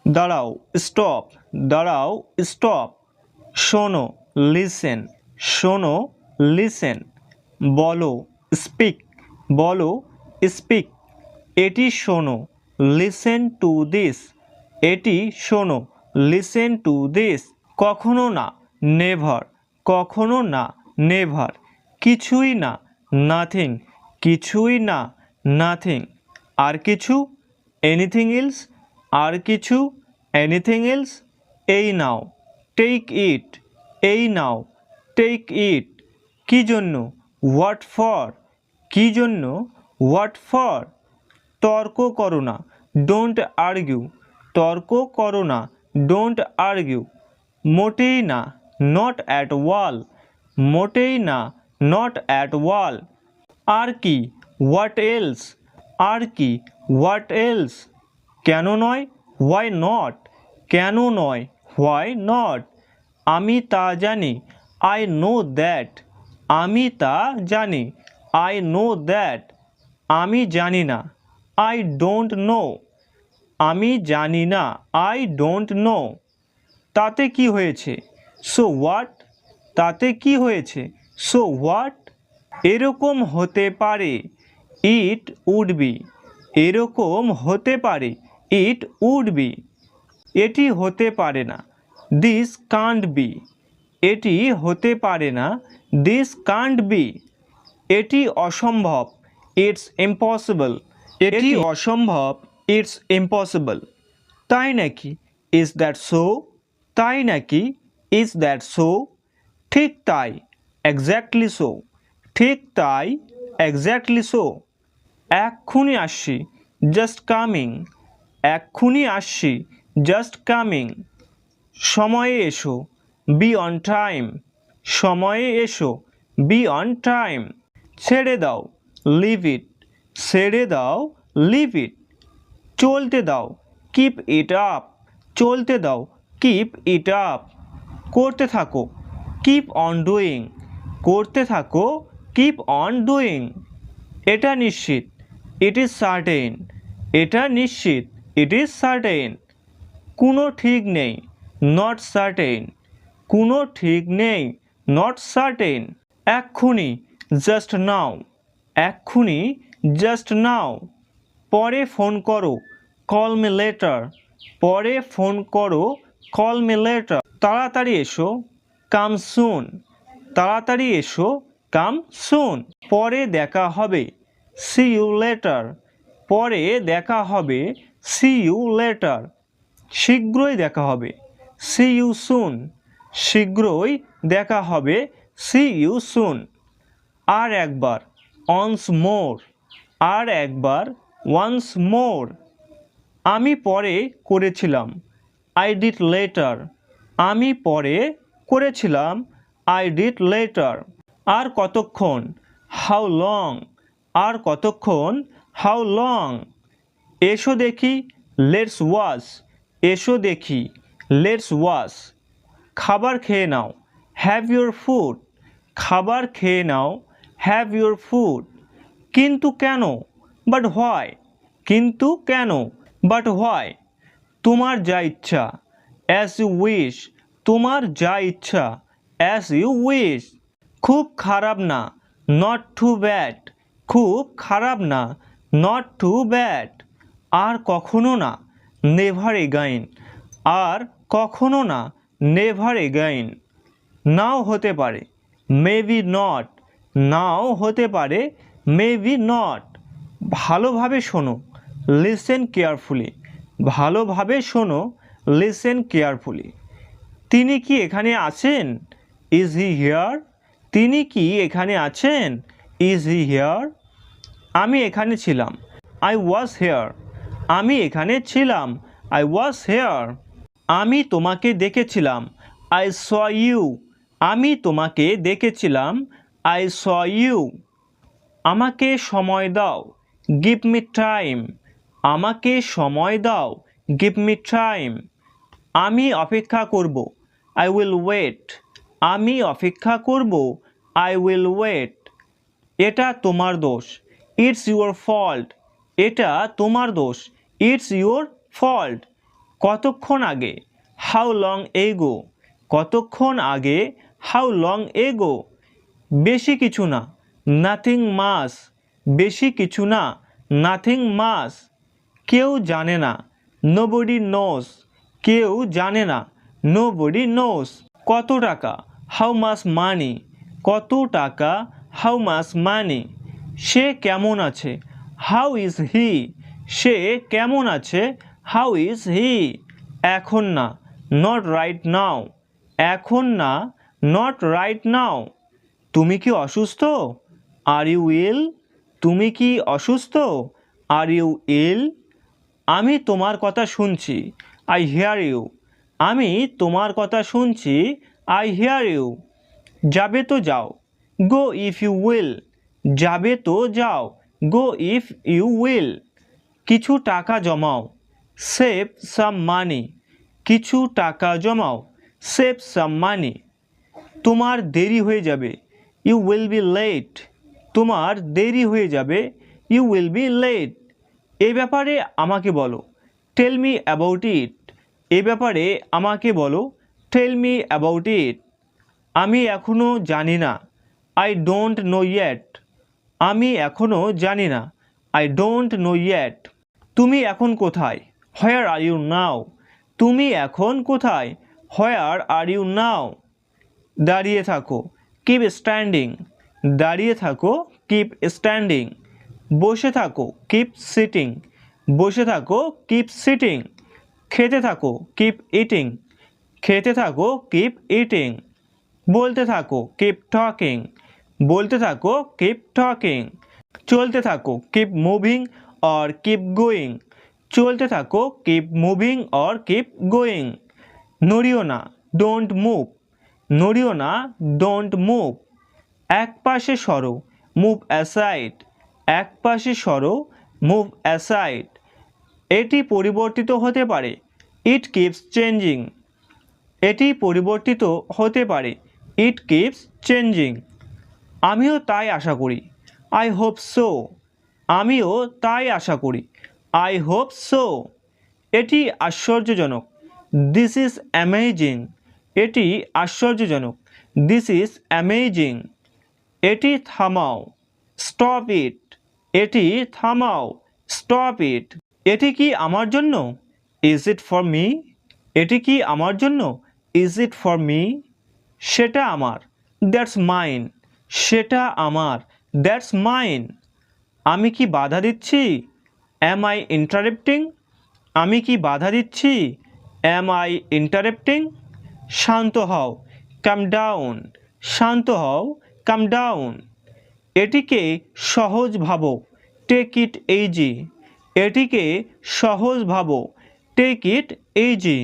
দাঁড়াও স্টপ, দাঁড়াও স্টপ। শোনো লিসেন, শোনো লিসেন। বলো স্পিক, বলো স্পিক। এটি শোনো লিসেন টু দিস, এটি শোনো লিসেন টু দিস। কখনো না নেভার, কখনো না নেভার। কিছুই না নাথিং, কিছুই না নাথিং। আর কিছু এনিথিং এলস, আর কিছু এনিথিং এলস। এই নাও টেক ইট, এই নাও টেক ইট। কী জন্য হোয়াট ফর, কী জন্য হোয়াট ফর। তর্ক করো না ডোন্ট আর্গিউ, তর্ক করো না ডোন্ট আর্গিউ। মোটেই না নট অ্যাট ওয়াল, মোটেই না নট অ্যাট ওয়াল। আর কি হোয়াট এলস, আর কি হোয়াট এলস। কেন নয় হোয়াই নট, কেন নয় হোয়াই নট। আমি তা জানি আই নো দ্যাট, আমি তা জানি আই নো দ্যাট। আমি জানি না আই ডোন্ট নো, আমি জানি না আই ডোন্ট নো। তাতে কি হয়েছে সো হোয়াট, তাতে কি হয়েছে সো হোয়াট। এরকম হতে পারে ইট উড বি, এরকম হতে পারে ইট উড বি। এটি হতে পারে না দিস কান্ট বি, এটি হতে পারে না দিস কান্ট বি। এটি অসম্ভব ইটস ইম্পসিবল, এটি অসম্ভব ইটস ইম্পসিবল। তাই নাকি ইজ দ্যাট সো, তাই নাকি ইজ দ্যাট সো। ঠিক তাই এক্স্যাক্টলি সো, ঠিক তাই এক্স্যাক্টলি সো। এক্ষুনি আসছি জাস্ট কামিং, এক্ষুনি আসছি জাস্ট কামিং। সময়ে এসো বি অন টাইম, সময়ে এসো বি অন টাইম। ছেড়ে দাও লিভ ইট, ছেড়ে দাও লিভ ইট। চলতে দাও কিপ ইট আপ, চলতে দাও কিপ ইট আপ। করতে থাকো কিপ অন ডুইং, করতে থাকো কিপ অন ডুইং। এটা নিশ্চিত ইট ইজ সার্টেন, এটা নিশ্চিত ইট ইজ সার্টেন। কোনো ঠিক নেই নট সার্টেন, কোনো ঠিক নেই নট সার্টেন। এক্ষুনি জাস্ট নাও, এক্ষুনি জাস্ট নাও। পরে ফোন করো কল মি লেটার, পরে ফোন করো কল মি লেটার। তাড়াতাড়ি এসো কাম সুন, তাড়াতাড়ি এসো কাম সুন। পরে দেখা হবে সি ইউ লেটার, পরে দেখা হবে সি ইউ লেটার। শীঘ্রই দেখা হবে সি ইউ সুন, শীঘ্রই দেখা হবে সি ইউ সুন। আর একবার অনস মোর, আর একবার ওয়ান্স মোর। আমি পরে করেছিলাম আই ডিড লেটার, আমি পরে করেছিলাম আই ডিড লেটার। আর কতক্ষণ হাউ লং, আর কতক্ষণ হাউ লং। এসো দেখি লেটস ওয়াশ, এসো দেখি লেটস ওয়াশ। খাবার খেয়ে নাও হ্যাভ ইউর ফুড, খাবার খেয়ে নাও হ্যাভ ইউর ফুড। কিন্তু কেন বাট হোয়াই, কিন্তু কেন বাট হোয়াই। তোমার যা ইচ্ছা অ্যাজ ইউ উইশ, তোমার যা ইচ্ছা অ্যাজ ইউ উইশ। খুব খারাপ না নট টু ব্যাড, খুব খারাপ না নট টু ব্যাড। আর কখনো না নেভার এগাইন, আর কখনো না নেভার এগাইন। নাও হতে পারে মেবি নট, নাও হতে পারে মেবি নট। ভালোভাবে শোনো লিসেন কেয়ারফুলি, ভালোভাবে শোনো লিসেন কেয়ারফুলি। তিনি কি এখানে আছেন ইজ হি হিয়ার, তিনি কি এখানে আছেন ইজ হি হিয়ার। আমি এখানে ছিলাম আই ওয়াজ হেয়ার, আমি এখানে ছিলাম আই ওয়াজ হেয়ার। আমি তোমাকে দেখেছিলাম আই স ইউ, আমি তোমাকে দেখেছিলাম আই স ইউ। আমাকে সময় দাও গিভ মি টাইম, আমাকে সময় দাও গিভ মি টাইম। আমি অপেক্ষা করব আই উইল ওয়েট, আমি অপেক্ষা করব আই উইল ওয়েট। এটা তোমার দোষ ইটস ইউর ফল্ট, এটা তোমার দোষ ইটস ইউর ফল্ট। কতক্ষণ আগে, হাউ লং এগো, কতক্ষণ আগে, হাউ লং এগো। বেশি কিছু না, নাথিং মাস, বেশি কিছু না, নাথিং মাস। কেউ জানে না, নোবডি নোস, কেউ জানে না, নোবডি নোস। কত টাকা, হাউ মাস মানি, কত টাকা, হাউ মাস মানি। সে কেমন আছে, হাউ ইজ হি, সে কেমন আছে, হাউ ইজ হি। এখন না, নট রাইট নাও, এখন না, নট রাইট নাও। তুমি কি অসুস্থ, আর ইউ ইল, তুমি কি অসুস্থ, আর ইউ ইল। আমি তোমার কথা শুনছি, আই হিয়ার ইউ, আমি তোমার কথা শুনছি, আই হিয়ার ইউ। যাবে তো যাও, গো ইফ ইউ উইল, যাবে তো যাও, গো ইফ ইউ উইল। কিছু টাকা জমাও, সেভ সাম মানি, কিছু টাকা জমাও, সেভ সাম মানি। তোমার দেরি হয়ে যাবে, ইউ উইল বি লেট, তোমার দেরি হয়ে যাবে, ইউ উইল বি লেট। এ ব্যাপারে আমাকে বলো, টেল মি অ্যাবাউট ইট, এ ব্যাপারে আমাকে বলো, টেল মি অ্যাবাউট ইট। আমি এখনও জানি না, আই ডোন্ট নো ইয়েট, আমি এখনও জানি না, আই ডোন্ট নো ইয়েট। তুমি এখন কোথায়, হোয়ার আর ইউ নাও, তুমি এখন কোথায়, হোয়ার আর ইউ নাও। দাঁড়িয়ে থাকো, কিপ স্ট্যান্ডিং, দাঁড়িয়ে থাকো, কিপ স্ট্যান্ডিং। বসে থাকো, কিপ সিটিং, বসে থাকো, কিপ সিটিং। খেতে থাকো, কিপ ইটিং, খেতে থাকো, কিপ ইটিং। বলতে থাকো, কিপ টকিং, বলতে থাকো, কিপ টকিং। চলতে থাকো, keep moving or keep going, চলতে থাকো, keep moving or keep going. নড়িও না, ডোন্ট মুভ, নড়িও না, ডোন্ট মুভ। এক পাশে সরো, মুভ অ্যাসাইড, এক পাশে সরো, মুভ অ্যাসাইড। এটি পরিবর্তিত হতে পারে, ইট কিপস চেঞ্জিং, এটি পরিবর্তিত হতে পারে, ইট কিপস চেঞ্জিং। আমিও তাই আশা করি, আই হোপ সো, আমিও তাই আশা করি, আই হোপ সো। এটি আশ্চর্যজনক, দিস ইজ অ্যামেজিং, এটি আশ্চর্যজনক, দিস ইজ অ্যামেজিং। এটি থামাও, স্টপ ইট, এটি থামাও, স্টপ ইট। এটি কি আমার জন্য, ইজ ইট ফর মি, এটি কি আমার জন্য, ইজ ইট ফর মি। সেটা আমার, দ্যাটস মাইন, সেটা আমার, দ্যাটস মাইন। আমি কি বাধা দিচ্ছি, অ্যাম আই ইন্টারাপ্টিং, আমি কি বাধা দিচ্ছি, অ্যাম আই ইন্টারাপ্টিং। শান্ত হও, কাম ডাউন, শান্ত হও, কাম ডাউন। এটিকে সহজ ভাবো, টেক ইট ইজি, এটিকে সহজ ভাবো, টেক ইট ইজি।